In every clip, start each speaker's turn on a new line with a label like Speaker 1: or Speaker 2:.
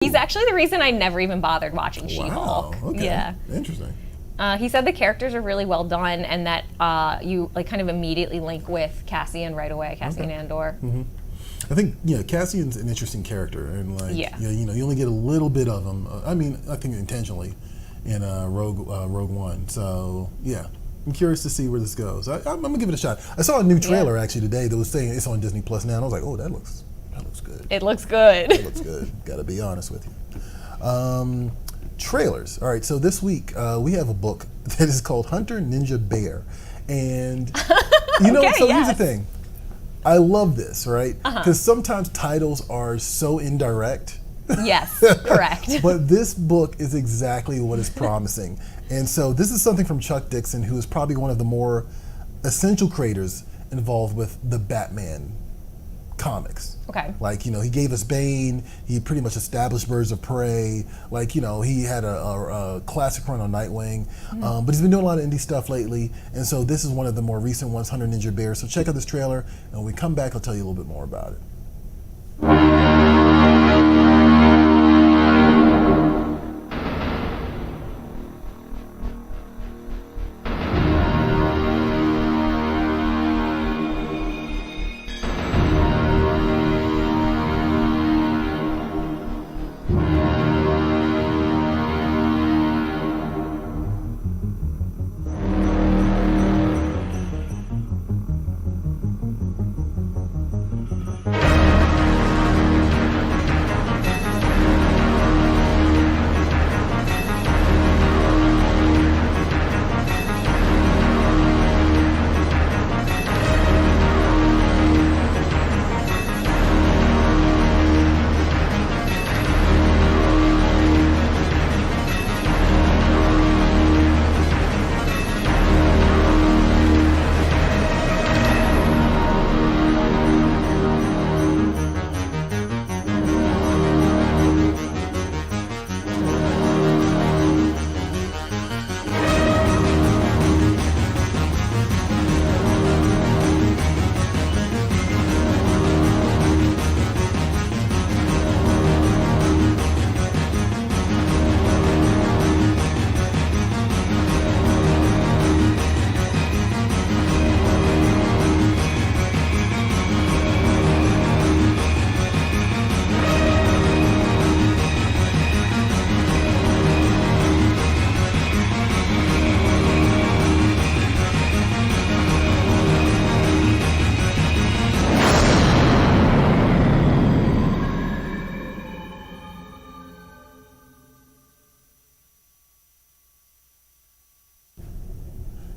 Speaker 1: He's actually the reason I never even bothered watching She-Hulk.
Speaker 2: Wow, okay.
Speaker 1: Yeah.
Speaker 2: Interesting.
Speaker 1: He said the characters are really well done and that you like kind of immediately link with Cassian right away, Cassian Andor.
Speaker 2: Mm-hmm. I think Cassian's an interesting character, and like you only get a little bit of him. I think intentionally in Rogue One. So yeah, I'm curious to see where this goes. I'm gonna give it a shot. I saw a new trailer actually today that was saying it's on Disney Plus now, and I was like, oh, that looks good.
Speaker 1: It looks good.
Speaker 2: It looks good. Got to be honest with you. Trailers. All right, so this week we have a book that is called Hunter Ninja Bear, and here's the thing. I love this, right? Because sometimes titles are so indirect.
Speaker 1: Yes, correct.
Speaker 2: But this book is exactly what it's promising. And so this is something from Chuck Dixon, who is probably one of the more essential creators involved with the Batman comics.
Speaker 1: Okay.
Speaker 2: Like, he gave us Bane, he pretty much established Birds of Prey, like, he had a classic run on Nightwing, but he's been doing a lot of indie stuff lately, and so this is one of the more recent ones, Hunter Ninja Bear. So check out this trailer, and when we come back, I'll tell you a little bit more about it.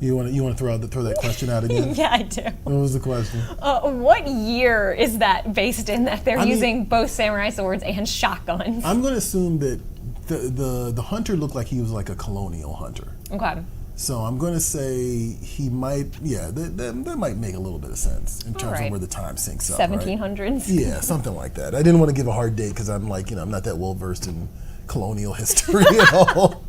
Speaker 2: You want to throw that question out again?
Speaker 1: Yeah, I do.
Speaker 2: What was the question?
Speaker 1: What year is that based in that they're using both samurai swords and shotguns?
Speaker 2: I'm going to assume that the hunter looked like he was like a colonial hunter.
Speaker 1: Okay.
Speaker 2: So I'm going to say he might, that might make a little bit of sense in terms of where the time syncs up.
Speaker 1: 1700s?
Speaker 2: Right? Yeah, something like that. I didn't want to give a hard date because I'm like, I'm not that well versed in colonial history at all.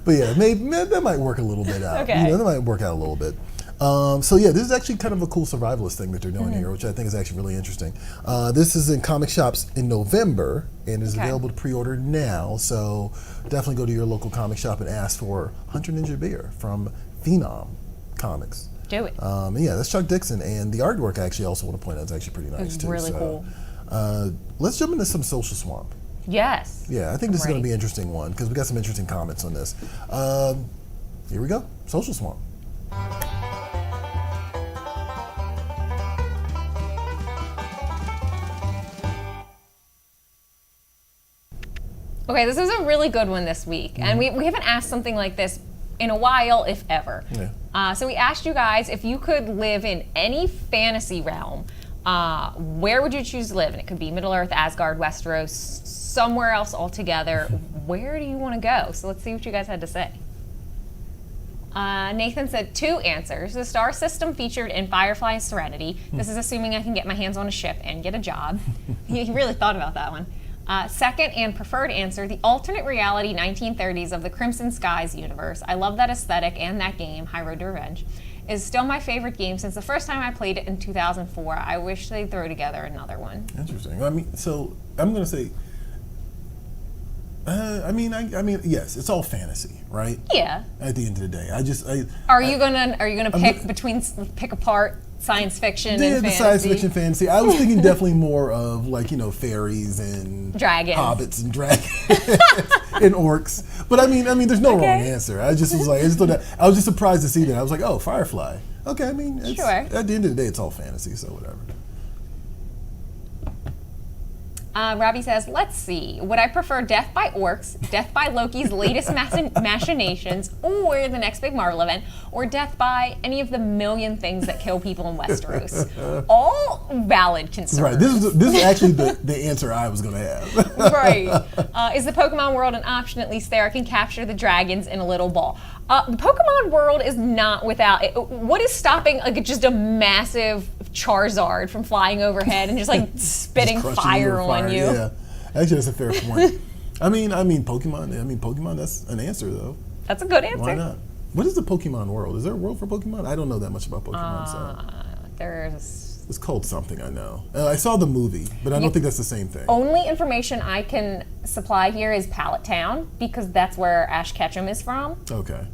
Speaker 2: But yeah, maybe that might work a little bit out.
Speaker 1: Okay.
Speaker 2: That might work out a little bit. So yeah, this is actually kind of a cool survivalist thing that they're doing here, which I think is actually really interesting. This is in comic shops in November and is available to pre-order now. So definitely go to your local comic shop and ask for Hunter Ninja Bear from Phenom Comics.
Speaker 1: Do it.
Speaker 2: Yeah, that's Chuck Dixon, and the artwork I actually also want to point out is actually pretty nice too.
Speaker 1: It's really cool.
Speaker 2: Let's jump into some Social Swamp.
Speaker 1: Yes.
Speaker 2: Yeah, I think this is going to be an interesting one because we got some interesting comments on this. Here we go, Social Swamp.
Speaker 1: Okay, this is a really good one this week, and we haven't asked something like this in a while, if ever.
Speaker 2: Yeah.
Speaker 1: So we asked you guys if you could live in any fantasy realm, where would you choose to live? And it could be Middle-earth, Asgard, Westeros, somewhere else altogether. Where do you want to go? So let's see what you guys had to say. Nathan said 2 answers. The star system featured in Firefly and Serenity. This is assuming I can get my hands on a ship and get a job. He really thought about that one. Second and preferred answer, the alternate reality 1930s of the Crimson Skies universe. I love that aesthetic and that game, High Road to Revenge. is still my favorite game since the first time I played it in 2004. I wish they'd throw together another one.
Speaker 2: Interesting. I mean, so I'm going to say, I mean, yes, it's all fantasy, right?
Speaker 1: Yeah.
Speaker 2: At the end of the day,
Speaker 1: Are you gonna pick apart science fiction and fantasy?
Speaker 2: The science fiction fantasy. I was thinking definitely more of like, you know, fairies and
Speaker 1: dragons,
Speaker 2: hobbits and dragons and orcs. But I mean, there's no wrong answer. I just was like, I was just surprised to see that. I was like, oh, Firefly. Okay, I mean, sure. At the end of the day, it's all fantasy, so whatever.
Speaker 1: Robbie says, let's see. Would I prefer death by orcs, death by Loki's latest machinations, or the next big Marvel event, or death by any of the million things that kill people in Westeros? All valid concerns.
Speaker 2: Right. This is actually the answer I was going to have.
Speaker 1: Right. Is the Pokemon world an option? At least there I can capture the dragons in a little ball. The Pokemon world is not without it. What is stopping just a massive Charizard from flying overhead and just like spitting
Speaker 2: just
Speaker 1: fire on you?
Speaker 2: Yeah, actually, that's a fair point. I mean, Pokemon. That's an answer, though.
Speaker 1: That's a good answer.
Speaker 2: Why not? What is the Pokemon world? Is there a world for Pokemon? I don't know that much about Pokemon.
Speaker 1: There's.
Speaker 2: It's called something. I know. I saw the movie, but I don't think that's the same thing.
Speaker 1: Only information I can supply here is Pallet Town because that's where Ash Ketchum is from.
Speaker 2: Okay,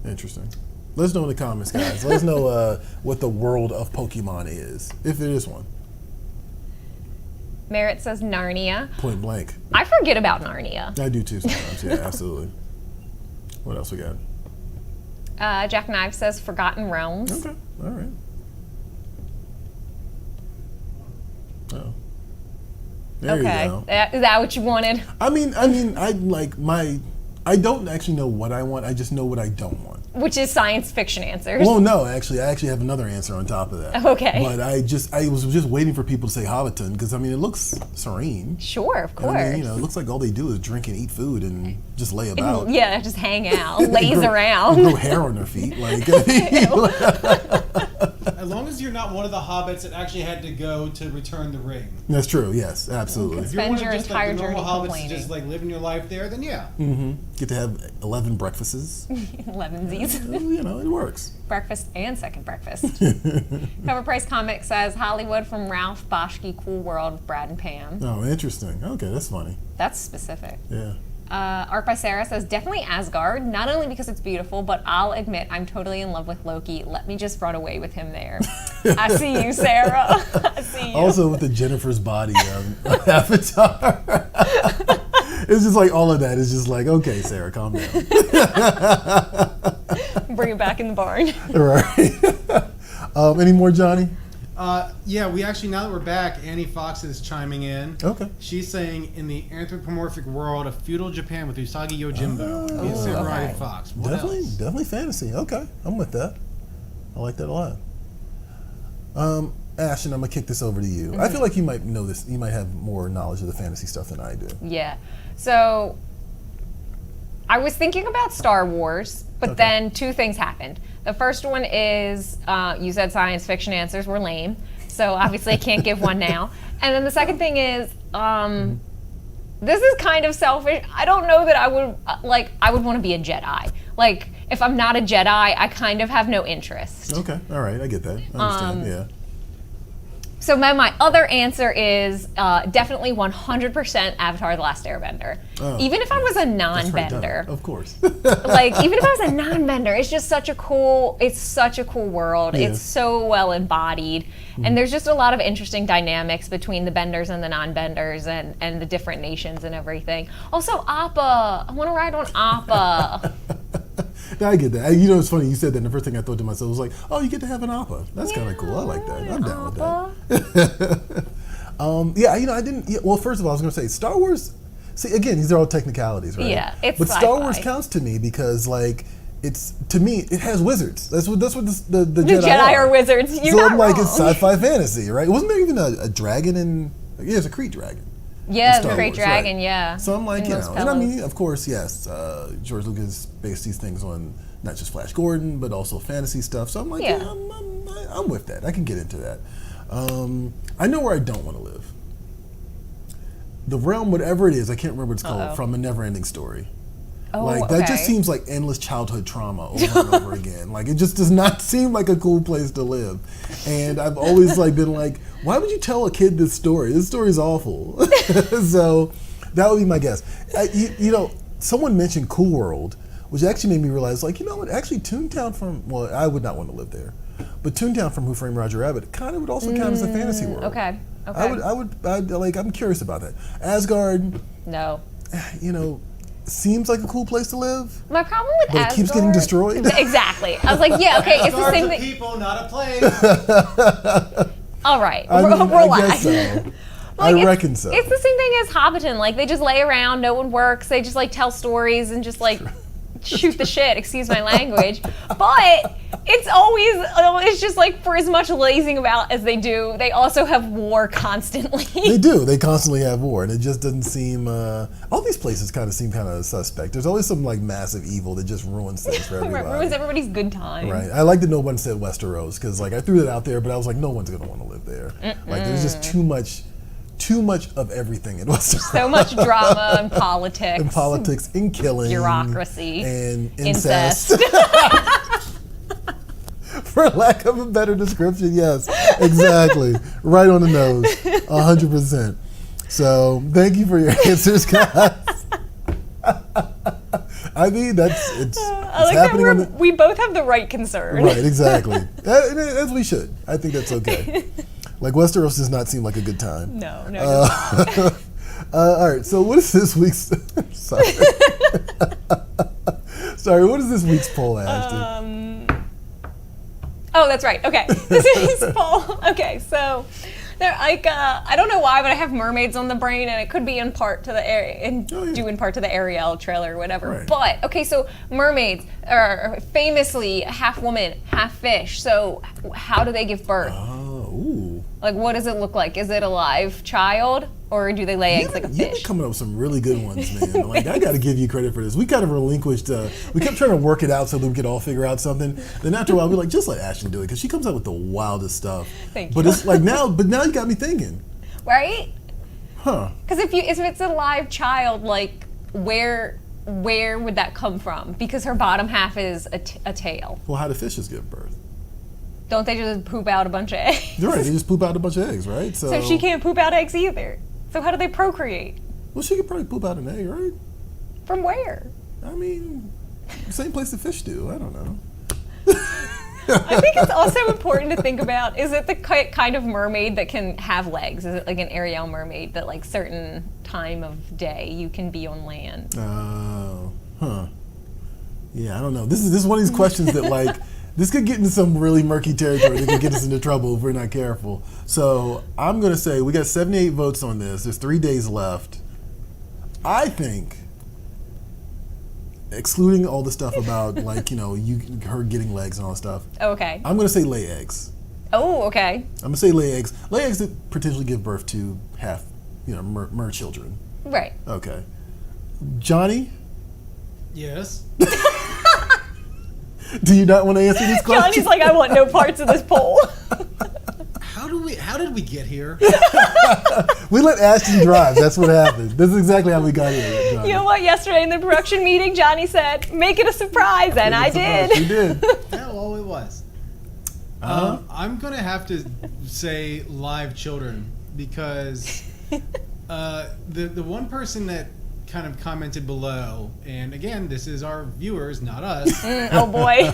Speaker 2: interesting. Let us know in the comments, guys. Let us know what the world of Pokemon is, if there is one.
Speaker 1: Merritt says Narnia.
Speaker 2: Point blank.
Speaker 1: I forget about Narnia.
Speaker 2: I do too sometimes. Yeah, absolutely. What else we got?
Speaker 1: Jack Knives says Forgotten Realms.
Speaker 2: Okay, all right. Oh. There you go.
Speaker 1: Is that what you wanted?
Speaker 2: I mean, I don't actually know what I want. I just know what I don't want.
Speaker 1: Which is science fiction answers.
Speaker 2: Well, no, actually, I actually have another answer on top of that.
Speaker 1: Okay.
Speaker 2: But I was just waiting for people to say Hobbiton because I mean it looks serene.
Speaker 1: Sure, of course.
Speaker 2: And, I mean, you know, it looks like all they do is drink and eat food and just lay about.
Speaker 1: Yeah, just hang out, laze around.
Speaker 2: Grow hair on their feet, like.
Speaker 3: As long as you're not one of the hobbits that actually had to go to return the ring.
Speaker 2: That's true. Yes, absolutely.
Speaker 3: If you're one of
Speaker 1: your
Speaker 3: just
Speaker 1: entire
Speaker 3: like the normal
Speaker 1: journey
Speaker 3: hobbits
Speaker 1: complaining.
Speaker 3: just like living your life there, then yeah.
Speaker 2: Mm-hmm. Get to have 11 breakfasts.
Speaker 1: 11sies.
Speaker 2: You know, it works.
Speaker 1: Breakfast and second breakfast. Cover Price Comics says Hollywood from Ralph Boschke Cool World with Brad and Pam.
Speaker 2: Oh, interesting. Okay, that's funny.
Speaker 1: That's specific.
Speaker 2: Yeah.
Speaker 1: Art by Sarah says definitely Asgard, not only because it's beautiful, but I'll admit I'm totally in love with Loki. Let me just run away with him there. I see you, Sarah. I see you.
Speaker 2: Also with the Jennifer's body avatar. It's just like all of that is just like, okay, Sarah, calm down.
Speaker 1: Bring it back in the barn.
Speaker 2: Right. Any more, Johnny?
Speaker 3: Yeah, we actually, now that we're back, Annie Fox is chiming in.
Speaker 2: Okay.
Speaker 3: She's saying, in the anthropomorphic world of feudal Japan with Usagi Yojimbo and Samurai Fox. What else?
Speaker 2: Definitely fantasy. Okay, I'm with that. I like that a lot. Ashton, I'm going to kick this over to you. I feel like you might know this. You might have more knowledge of the fantasy stuff than I do.
Speaker 1: Yeah. So, I was thinking about Star Wars, but then two things happened. The first one is, you said science fiction answers were lame, so obviously I can't give one now. And then the second thing is, this is kind of selfish. I don't know that I would want to be a Jedi. Like, if I'm not a Jedi, I kind of have no interest.
Speaker 2: Okay, all right, I get that. I understand, yeah.
Speaker 1: So my other answer is definitely 100% Avatar: The Last Airbender.
Speaker 2: Oh.
Speaker 1: Even if I was a non-bender.
Speaker 2: Of course.
Speaker 1: Like, even if I was a non-bender, it's just such a cool world.
Speaker 2: Yeah.
Speaker 1: It's so well embodied. And there's just a lot of interesting dynamics between the benders and the non-benders and the different nations and everything. Also, Appa. I want to ride on Appa.
Speaker 2: I get that. You know, it's funny. You said that, and the first thing I thought to myself was like, "Oh, you get to have an Appa. That's kind of cool. I like that. I'm down with that." Yeah, you know, I didn't. Yeah, well, first of all, I was going to say Star Wars. See, again, these are all technicalities, right?
Speaker 1: Yeah, it's
Speaker 2: but
Speaker 1: sci-fi.
Speaker 2: Star Wars counts to me because, like, it's to me it has wizards. That's what the Jedi
Speaker 1: are wizards. You're
Speaker 2: so
Speaker 1: not
Speaker 2: I'm like,
Speaker 1: wrong.
Speaker 2: it's sci-fi fantasy, right? Wasn't there even a dragon in? Yeah, it's a Kree dragon.
Speaker 1: Yeah, the
Speaker 2: Star
Speaker 1: Great
Speaker 2: Wars,
Speaker 1: Dragon,
Speaker 2: right.
Speaker 1: yeah.
Speaker 2: So I'm like,
Speaker 1: And
Speaker 2: you
Speaker 1: those
Speaker 2: know, and I
Speaker 1: fellows.
Speaker 2: mean, of course, yes, George Lucas based these things on not just Flash Gordon, but also fantasy stuff. So I'm like,
Speaker 1: Yeah.
Speaker 2: yeah, I'm with that. I can get into that. I know where I don't want to live. The realm, whatever it is, I can't remember what it's called, from A Never Ending Story. That just seems like endless childhood trauma over and over again. Like, it just does not seem like a cool place to live. And I've always been like, why would you tell a kid this story? This story is awful. So that would be my guess. Someone mentioned Cool World, which actually made me realize, like, you know what? Actually, Toontown I would not want to live there, but Toontown from Who Framed Roger Rabbit kind of would also count as a fantasy world.
Speaker 1: Okay.
Speaker 2: I'm curious about that. Asgard.
Speaker 1: No.
Speaker 2: Seems like a cool place to live.
Speaker 1: My problem with Asgard,
Speaker 2: it keeps getting destroyed.
Speaker 1: Exactly. I was like, yeah, okay, it's the same thing.
Speaker 3: People, not a place.
Speaker 1: All right,
Speaker 2: relax.
Speaker 1: I
Speaker 2: guess so. I reckon so.
Speaker 1: It's the same thing as Hobbiton. Like, they just lay around, no one works. They just tell stories and just shoot the shit. Excuse my language, but it's just for as much lazing about as they do, they also have war constantly.
Speaker 2: They do. They constantly have war, and it just doesn't seem. All these places kind of seem kind of suspect. There's always some massive evil that just ruins things for everybody.
Speaker 1: Ruins everybody's good time.
Speaker 2: Right. I like that no one said Westeros because I threw that out there, but I was like, no one's gonna want to live there. There's just too much of everything in Westeros.
Speaker 1: So much drama and politics.
Speaker 2: And killing.
Speaker 1: Bureaucracy.
Speaker 2: And incest. For lack of a better description, yes. Exactly. Right on the nose. 100%. So, thank you for your answers, guys. I mean, it's happening.
Speaker 1: We both have the right concern.
Speaker 2: Right, exactly. As we should. I think that's okay. Westeros does not seem like a good time.
Speaker 1: No.
Speaker 2: All right, so what is this week's... Sorry. Sorry, what is this week's poll, Ashton?
Speaker 1: Oh, that's right. Okay. This week's poll. Okay, so... They're I don't know why, but I have mermaids on the brain, and it could be in part to the due in part to the Ariel trailer or whatever.
Speaker 2: Right.
Speaker 1: But okay, so mermaids are famously half woman, half fish. So how do they give birth?
Speaker 2: Ooh.
Speaker 1: What does it look like? Is it a live child, or do they lay eggs like a fish?
Speaker 2: You've been coming up with some really good ones, man. I got to give you credit for this. We kind of relinquished. We kept trying to work it out so that we could all ffigure out something. Then after a while, we're like, just let Ashton do it because she comes up with the wildest stuff.
Speaker 1: Thank you.
Speaker 2: But it's now you got me thinking.
Speaker 1: Right?
Speaker 2: Huh?
Speaker 1: Because if it's a live child, where would that come from? Because her bottom half is a tail.
Speaker 2: Well, how do fishes give birth?
Speaker 1: Don't they just poop out a bunch of eggs?
Speaker 2: You're right. They just poop out a bunch of eggs, right?
Speaker 1: So she can't poop out eggs either. So how do they procreate?
Speaker 2: Well, she could probably poop out an egg, right?
Speaker 1: From where?
Speaker 2: I mean, same place the fish do. I don't know.
Speaker 1: I think it's also important to think about, is it the kind of mermaid that can have legs? Is it like an Ariel mermaid that certain time of day you can be on land?
Speaker 2: Oh, yeah, I don't know. This is one of these questions that this could get into some really murky territory that could get us into trouble if we're not careful. So I'm going to say we got 78 votes on this. There's 3 days left. I think, excluding all the stuff about her getting legs and all that stuff.
Speaker 1: Oh, okay.
Speaker 2: I'm going to say lay eggs.
Speaker 1: Oh, okay.
Speaker 2: I'm going to say lay eggs. Lay eggs that potentially give birth to half, mer children.
Speaker 1: Right.
Speaker 2: Okay. Johnny?
Speaker 3: Yes.
Speaker 2: Do you not want to answer this question?
Speaker 1: Johnny's like, I want no parts of this poll.
Speaker 3: How did we get here?
Speaker 2: We let Ashton drive. That's what happened. This is exactly how we got here, Johnny.
Speaker 1: You know what? Yesterday in the production meeting, Johnny said, make it a surprise, and I did.
Speaker 2: You did.
Speaker 3: Yeah, well, it was. I'm going to have to say live children because the one person that kind of commented below, and again, this is our viewers, not us.
Speaker 1: Oh boy.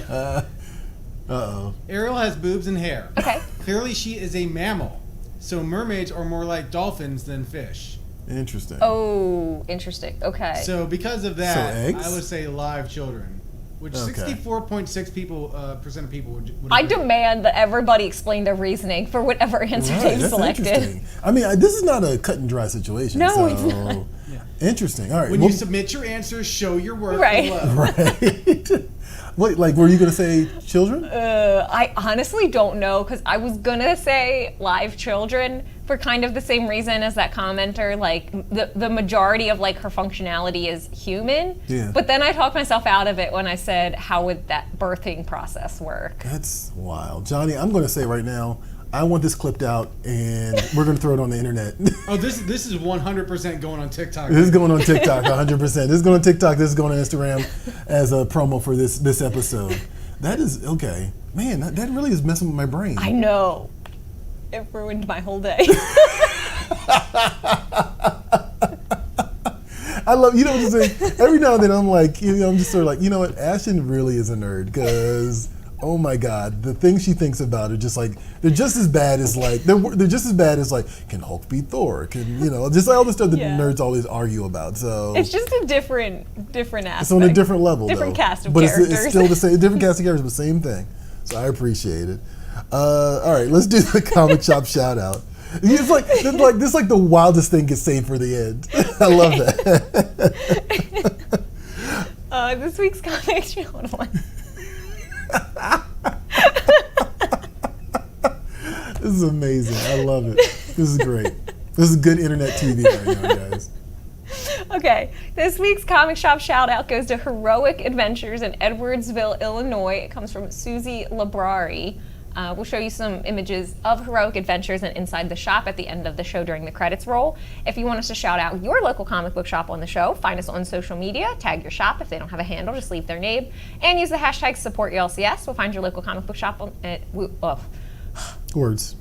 Speaker 2: Uh-oh.
Speaker 3: Ariel has boobs and hair.
Speaker 1: Okay.
Speaker 3: Clearly she is a mammal. So mermaids are more like dolphins than fish.
Speaker 2: Interesting.
Speaker 1: Oh, interesting. Okay.
Speaker 3: So because of that,
Speaker 2: eggs?
Speaker 3: I would say live children. Which 64.6% percent of people would
Speaker 1: I
Speaker 3: agree.
Speaker 1: demand that everybody explain their reasoning for whatever answer they've
Speaker 2: that's
Speaker 1: selected.
Speaker 2: Interesting. I mean, this is not a cut and dry situation.
Speaker 1: No, it's not.
Speaker 3: Yeah.
Speaker 2: Interesting. All right.
Speaker 3: When you submit your answers, show your work
Speaker 1: Right.
Speaker 3: below.
Speaker 2: Right. Wait, were you going to say children?
Speaker 1: I honestly don't know, because I was going to say live children for kind of the same reason as that commenter. The majority of her functionality is human.
Speaker 2: Yeah.
Speaker 1: But then I talked myself out of it when I said, how would that birthing process work?
Speaker 2: That's wild. Johnny, I'm going to say right now, I want this clipped out, and we're going to throw it on the internet.
Speaker 3: Oh, this is 100% going on TikTok.
Speaker 2: This is going on TikTok, 100%. This is going on TikTok. This is going on Instagram as a promo for this episode. That is, okay. Man, that really is messing with my brain.
Speaker 1: I know. It ruined my whole day.
Speaker 2: I love, you know what I'm saying? Every now and then I'm like, I'm just sort of like, you know what? Ashton really is a nerd because, oh my God, the things she thinks about are just like, they're just as bad as like, they're just as bad as like, can Hulk beat Thor? Can, just like all the stuff that nerds always argue about. So
Speaker 1: it's just a different aspect.
Speaker 2: It's on a different level,
Speaker 1: different
Speaker 2: though.
Speaker 1: cast of
Speaker 2: but
Speaker 1: characters.
Speaker 2: It's still the same, different cast of characters, but same thing. So I appreciate it. All right, let's do the comic shop shout out. It's like this like the wildest thing gets saved for the end. I love that.
Speaker 1: This week's comic shout out.
Speaker 2: This is amazing. I love it. This is great. This is good internet TV right now, guys.
Speaker 1: Okay, this week's comic shop shout out goes to Heroic Adventures in Edwardsville, Illinois. It comes from Susie Labrari. We'll show you some images of Heroic Adventures and inside the shop at the end of the show during the credits roll. If you want us to shout out your local comic book shop on the show, find us on social media, tag your shop. If they don't have a handle, just leave their name, and use the hashtag SupportYLCS. We'll find your local comic book shop on
Speaker 2: Words.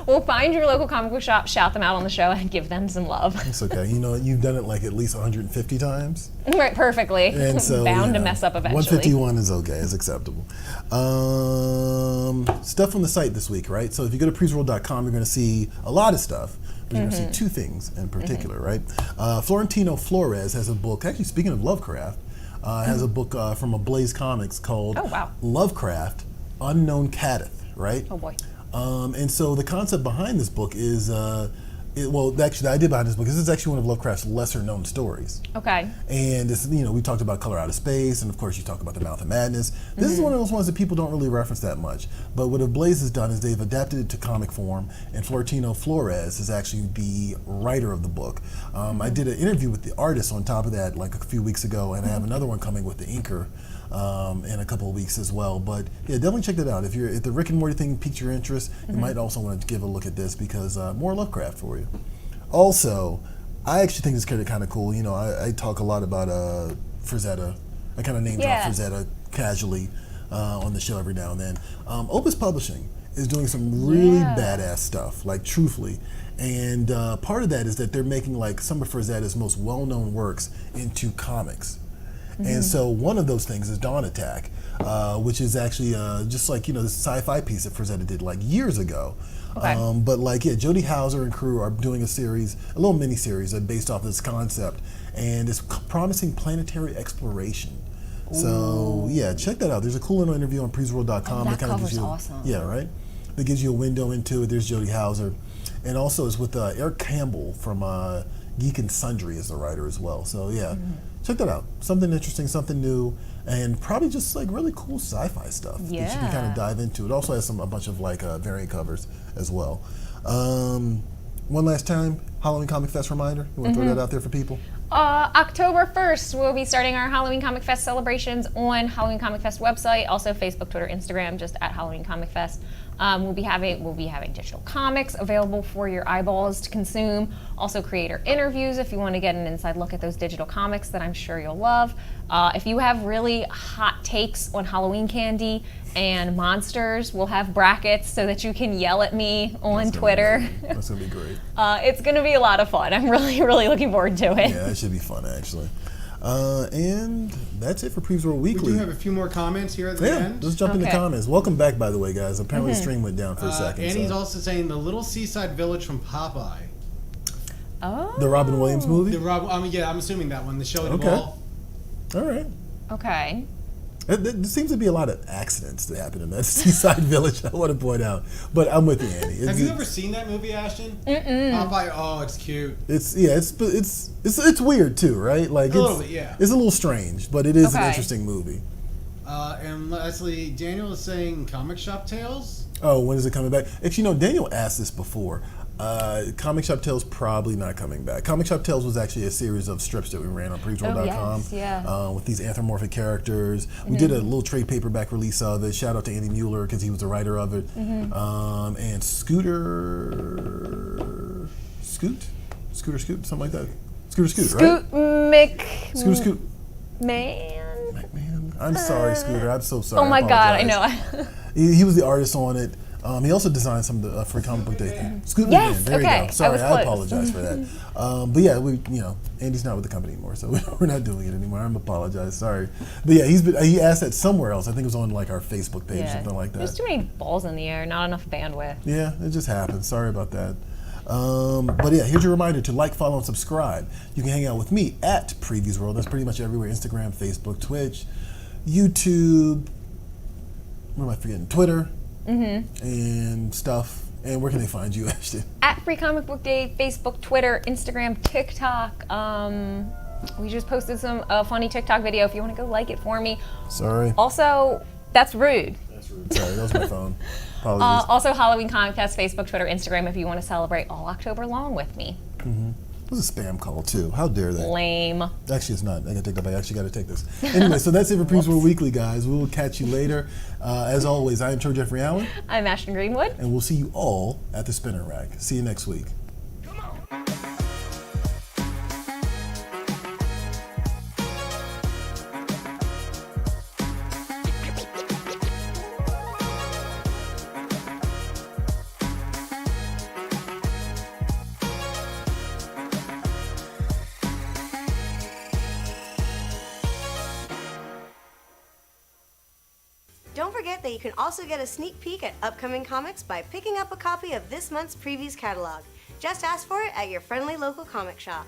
Speaker 1: We'll find your local comic book shop, shout them out on the show, and give them some love.
Speaker 2: It's okay. You've done it like at least 150 times.
Speaker 1: Right, perfectly.
Speaker 2: And so,
Speaker 1: bound to mess up eventually.
Speaker 2: 151 is okay. It's acceptable. Stuff on the site this week, right? So if you go to PREVIEWSworld.com, you're going to see a lot of stuff. But you're going to see two things in particular, right? Florentino Flores has a book. Actually, speaking of Lovecraft, has a book from Blaze Comics called Lovecraft, Unknown Kadith, right?
Speaker 1: Oh boy.
Speaker 2: And so the concept behind this book is, actually the idea behind this book is this is actually one of Lovecraft's lesser known stories.
Speaker 1: Okay.
Speaker 2: And it's, we talked about Color Out of Space, and of course you talk about The Mouth of Madness. This is one of those ones that people don't really reference that much. But what Blaze has done is they've adapted it to comic form, and Florentino Flores is actually the writer of the book. I did an interview with the artist on top of that like a few weeks ago, and I have another one coming with the inker in a couple of weeks as well. But yeah, definitely check that out. If the Rick and Morty thing piques your interest, you might also want to give a look at this because more Lovecraft for you. Also, I actually think this character kind of cool. I talk a lot about Frazetta. I kind of name drop Frazetta casually on the show every now and then. Opus Publishing is doing some really badass stuff, like truthfully. And part of that is that they're making like some of Frazetta's most well-known works into comics. And so one of those things is Dawn Attack, which is actually just like, this sci-fi piece that Frazetta did like years ago.
Speaker 1: Okay.
Speaker 2: But like, Jody Houser and crew are doing a little mini-series based off this concept, and it's promising planetary exploration. Ooh. So yeah, check that out. There's a cool little interview on PREVIEWSworld.com.
Speaker 1: That cover's awesome.
Speaker 2: Yeah, right? That gives you a window into it. There's Jody Houser. And also it's with Eric Campbell from Geek and Sundry as the writer as well. So yeah. Check that out. Something interesting, something new, and probably just like really cool sci-fi stuff that you can kind of dive into. It also has a bunch of like variant covers as well. One last time, Halloween Comic Fest reminder. You want to throw that out there for people?
Speaker 1: October 1st, we'll be starting our Halloween Comic Fest celebrations on Halloween Comic Fest website, also Facebook, Twitter, Instagram, just at Halloween Comic Fest. We'll be having digital comics available for your eyeballs to consume. Also creator interviews if you want to get an inside look at those digital comics that I'm sure you'll love. If you have really hot takes on Halloween candy and monsters, we'll have brackets so that you can yell at me on Twitter.
Speaker 2: That's going to be great.
Speaker 1: It's going to be a lot of fun. I'm really, really looking forward to it.
Speaker 2: Yeah, it should be fun actually. And that's it for PREVIEWSworld Weekly.
Speaker 3: We do have a few more comments here at the end.
Speaker 2: Let's jump into comments. Welcome back, by the way, guys. Apparently the stream went down for a second.
Speaker 3: Annie's also saying the little seaside village from Popeye.
Speaker 1: Oh.
Speaker 2: The Robin Williams movie?
Speaker 3: I'm assuming that one. The Shelley Duvall.
Speaker 2: All right.
Speaker 1: Okay.
Speaker 2: There seems to be a lot of accidents that happen in that seaside village, I want to point out. But I'm with you, Annie.
Speaker 3: Have you ever seen that movie, Ashton? Popeye, oh, it's cute.
Speaker 2: It's weird too, right? Like
Speaker 3: a little bit, yeah.
Speaker 2: It's a little strange, but it is an interesting movie.
Speaker 3: And lastly, Daniel is saying Comic Shop Tales.
Speaker 2: Oh, when is it coming back? Actually, Daniel asked this before. Comic Shop Tales probably not coming back. Comic Shop Tales was actually a series of strips that we ran on PREVIEWSworld.com with these anthropomorphic characters. We did a little trade paperback release of it. Shout out to Andy Mueller because he was the writer of it. And Scoot, something like that. Scoot, right? Scoot. Man. I'm sorry, Scooter. I'm so sorry.
Speaker 1: Oh my God, I know.
Speaker 2: He was the artist on it. He also designed some of the Free Comic Book Day. Scoot
Speaker 1: yes,
Speaker 2: there
Speaker 1: okay.
Speaker 2: you go. Sorry,
Speaker 1: I
Speaker 2: I apologize for that. But yeah, Andy's not with the company anymore, so we're not doing it anymore. I'm apologize. Sorry. But yeah, he asked that somewhere else. I think it was on like our Facebook page, something like that.
Speaker 1: There's too many balls in the air, not enough bandwidth.
Speaker 2: Yeah, it just happens. Sorry about that. But yeah, here's your reminder to like, follow, and subscribe. You can hang out with me at PREVIEWSworld. That's pretty much everywhere: Instagram, Facebook, Twitch, YouTube. What am I forgetting? Twitter. And stuff. And where can they find you, Ashton?
Speaker 1: At Free Comic Book Day, Facebook, Twitter, Instagram, TikTok. We just posted a funny TikTok video if you want to go like it for me.
Speaker 2: Sorry.
Speaker 1: Also, that's rude.
Speaker 2: Sorry, that was my phone. Apologies.
Speaker 1: Also, Halloween Comic Fest, Facebook, Twitter, Instagram if you want to celebrate all October long with me.
Speaker 2: It was a spam call too. How dare they?
Speaker 1: Lame.
Speaker 2: Actually, it's not. I gotta take that back. I actually gotta take this. Anyway, so that's it for PREVIEWSworld Weekly, guys. We will catch you later. As always, I am Troy Jeffrey Allen.
Speaker 1: I'm Ashton Greenwood.
Speaker 2: And we'll see you all at the Spinner Rack. See you next week.
Speaker 4: Don't forget that you can also get a sneak peek at upcoming comics by picking up a copy of this month's Previews catalog. Just ask for it at your friendly local comic shop.